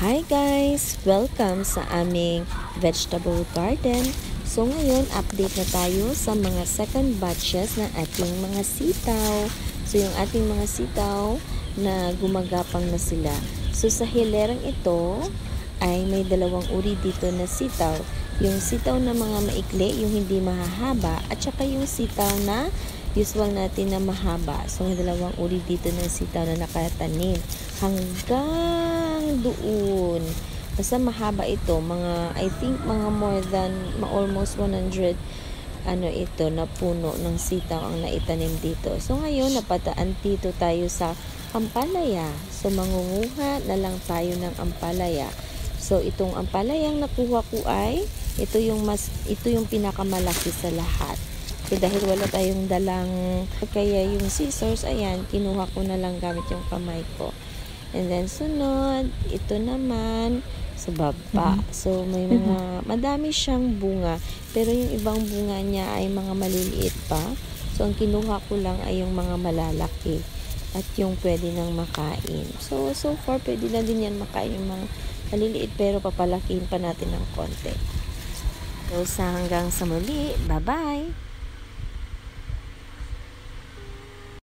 Hi guys! Welcome sa aming vegetable garden. So ngayon, update na tayo sa mga second batches ng ating mga sitaw. So yung ating mga sitaw na gumagapang na sila. So sa hilerang ito ay may dalawang uri dito na sitaw. Yung sitaw na mga maikli, yung hindi mahahaba, at saka yung sitaw na usual natin na mahaba. So may dalawang uri dito ng sitaw na nakatanim hanggang doon. Basta mahaba ito, mga I think mga more than almost 100 ito na puno ng sitaw ang naitanim dito. So ngayon napataan dito tayo sa ampalaya. So mangunguha na lang tayo ng ampalaya. So itong ampalayang nakuha ko ay ito yung pinakamalaki sa lahat. So, dahil wala tayong dalang kaya yung scissors, ayan, kinuha ko na lang gamit yung kamay ko. And then sunod, ito naman sa baba. So may mga madami siyang bunga, pero yung ibang bunga niya ay mga maliliit pa. So ang kinuha ko lang ay yung mga malalaki at yung pwede nang makain. So far pwede na din yan makain yung mga maliliit, pero papalakihin pa natin ng konti. So hanggang sa muli, bye bye.